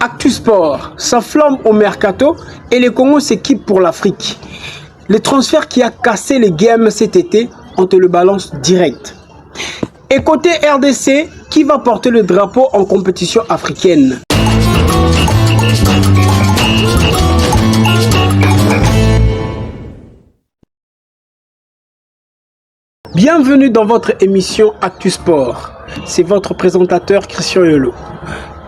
Actu Sport s'enflamme au mercato et les Congos s'équipent pour l'Afrique. Le transfert qui a cassé les games cet été, on te le balance direct. Et côté RDC, qui va porter le drapeau en compétition africaine? Bienvenue dans votre émission Actu Sport. C'est votre présentateur Christian Yolo.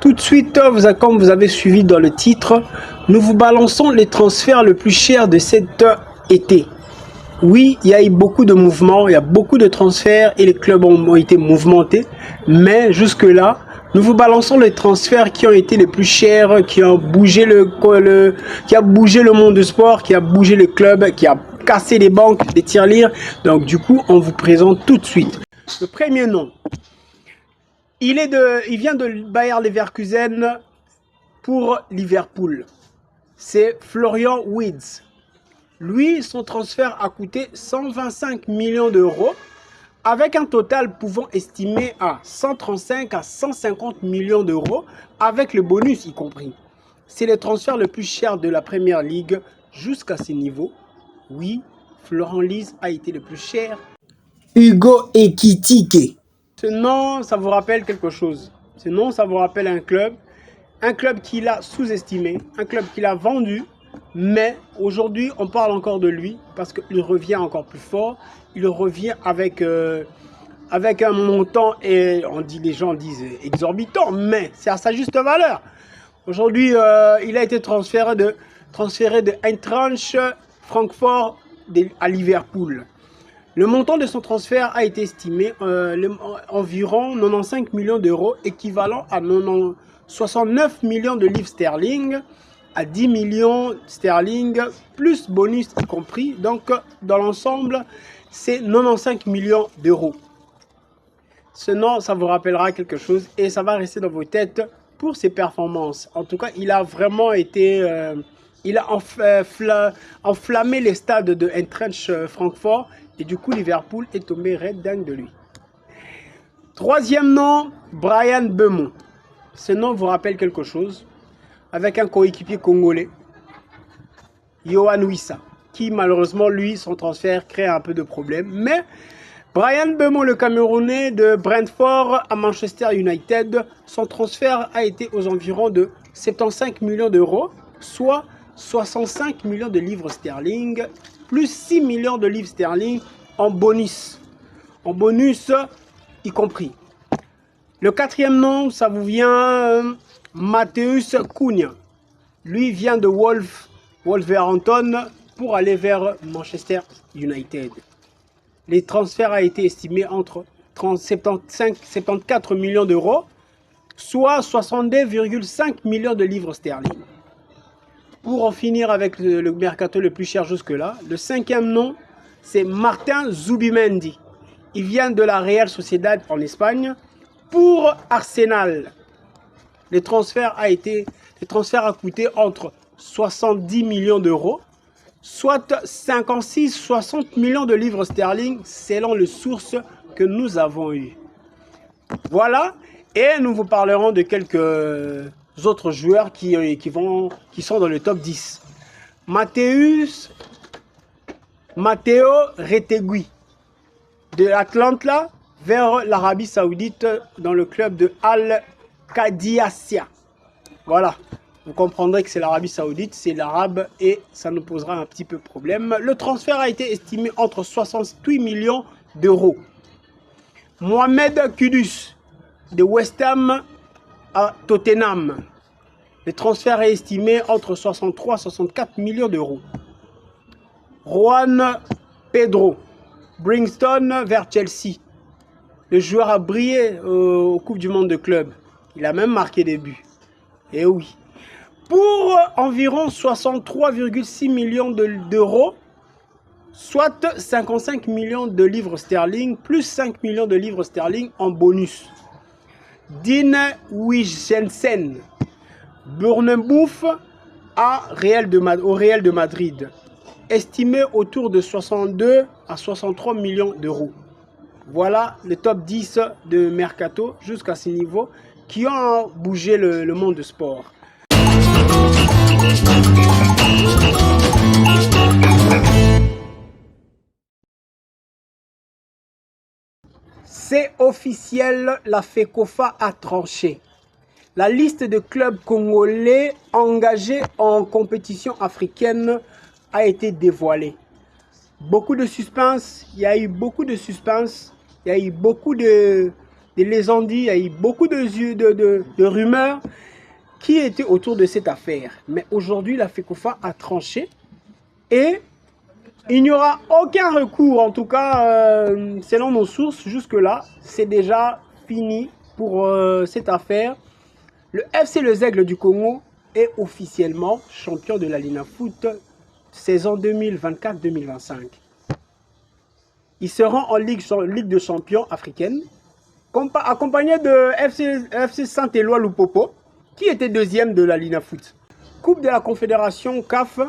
Tout de suite, comme vous avez suivi dans le titre, nous vous balançons les transferts les plus chers de cet été. Oui, il y a eu beaucoup de mouvements, il y a beaucoup de transferts et les clubs ont été mouvementés. Mais jusque-là, nous vous balançons les transferts qui ont été les plus chers, qui ont bougé qui a bougé le monde du sport, qui a bougé les clubs, qui a cassé les banques, les tirelires. Donc du coup, on vous présente tout de suite. Le premier nom. Il vient de Bayer Leverkusen pour Liverpool. C'est Florian Wirtz. Lui, son transfert a coûté 125 millions d'euros, avec un total pouvant estimer à 135 à 150 millions d'euros, avec le bonus y compris. C'est le transfert le plus cher de la Première Ligue jusqu'à ce niveau. Oui, Florian Wirtz a été le plus cher. Hugo Ekitike. Ce nom, ça vous rappelle quelque chose. Ce nom, ça vous rappelle un club qu'il a sous-estimé, un club qu'il a vendu, mais aujourd'hui, on parle encore de lui parce qu'il revient encore plus fort. Il revient avec un montant, et les gens disent exorbitant, mais c'est à sa juste valeur. Aujourd'hui, il a été transféré de Eintracht Francfort à Liverpool. Le montant de son transfert a été estimé environ 95 millions d'euros, équivalent à 69 millions de livres sterling, à 10 millions sterling, plus bonus y compris. Donc, dans l'ensemble, c'est 95 millions d'euros. Ce nom, ça vous rappellera quelque chose et ça va rester dans vos têtes pour ses performances. En tout cas, il a vraiment été... il a enflammé les stades de Eintracht Francfort et du coup Liverpool est tombé red dingue de lui. Troisième nom, Bryan Mbeumo. Ce nom vous rappelle quelque chose, avec un coéquipier congolais, Yohan Wissa, qui malheureusement lui, son transfert crée un peu de problèmes. Mais Bryan Mbeumo, le Camerounais de Brentford à Manchester United, son transfert a été aux environs de 75 millions d'euros, soit 65 millions de livres sterling, plus 6 millions de livres sterling en bonus y compris. Le quatrième nom, ça vous vient Matheus Cunha. Lui vient de Wolverhampton pour aller vers Manchester United. Les transferts a été estimé entre 74 millions d'euros, soit 62,5 millions de livres sterling. Pour en finir avec le mercato le plus cher jusque-là, le cinquième nom, c'est Martin Zubimendi. Il vient de la Real Sociedad en Espagne pour Arsenal. Le transfert a coûté entre 70 millions d'euros, soit 56-60 millions de livres sterling, selon les sources que nous avons eues. Voilà, et nous vous parlerons de quelques autres joueurs qui sont dans le top 10. Matteo Retegui de l'Atlanta vers l'Arabie Saoudite dans le club de Al Qadisiyah. Voilà, vous comprendrez que c'est l'Arabie Saoudite, c'est l'arabe et ça nous posera un petit peu de problème. Le transfert a été estimé entre 68 millions d'euros. Mohamed Kudus de West Ham à Tottenham. Le transfert est estimé entre 63 et 64 millions d'euros. Juan Pedro, Brixton vers Chelsea. Le joueur a brillé aux Coupes du Monde de club. Il a même marqué des buts. Et oui. Pour environ 63,6 millions d'euros, soit 55 millions de livres sterling, plus 5 millions de livres sterling en bonus. Dean Wijnaldum, Bournemouth au Real de Madrid, estimé autour de 62 à 63 millions d'euros. Voilà le top 10 de Mercato jusqu'à ce niveau qui ont bougé le monde du sport. C'est officiel, la FECOFA a tranché. La liste de clubs congolais engagés en compétition africaine a été dévoilée. Beaucoup de suspense, il y a eu beaucoup de suspense, il y a eu beaucoup de légendes, il y a eu beaucoup de rumeurs qui étaient autour de cette affaire. Mais aujourd'hui, la FECOFA a tranché et il n'y aura aucun recours, en tout cas, selon nos sources, jusque-là, c'est déjà fini pour cette affaire. Le FC Les Aigles du Congo est officiellement champion de la Linafoot saison 2024-2025. Il se rend en Ligue de champions africaine, accompagné de FC Saint-Éloi Lupopo, qui était deuxième de la Linafoot. Coupe de la Confédération CAF,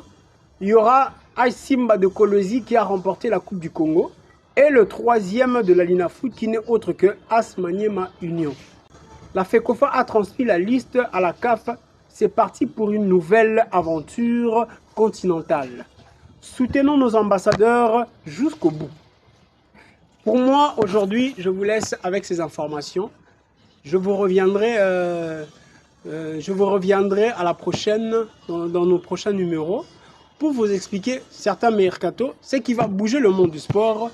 il y aura Simba de Kolosi qui a remporté la Coupe du Congo et le troisième de la Linafoot qui n'est autre que AS Maniema Union. La FECOFA a transmis la liste à la CAF. C'est parti pour une nouvelle aventure continentale. Soutenons nos ambassadeurs jusqu'au bout. Pour moi, aujourd'hui, je vous laisse avec ces informations. Je vous reviendrai à la prochaine, dans nos prochains numéros, pour vous expliquer certains mercato, ce qui va bouger le monde du sport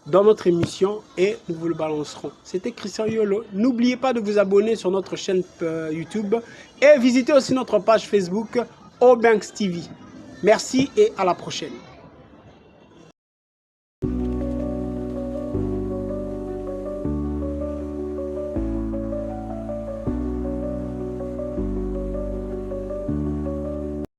dans notre émission et nous vous le balancerons. C'était Christian Yolo. N'oubliez pas de vous abonner sur notre chaîne YouTube et visitez aussi notre page Facebook Obanks TV. Merci et à la prochaine.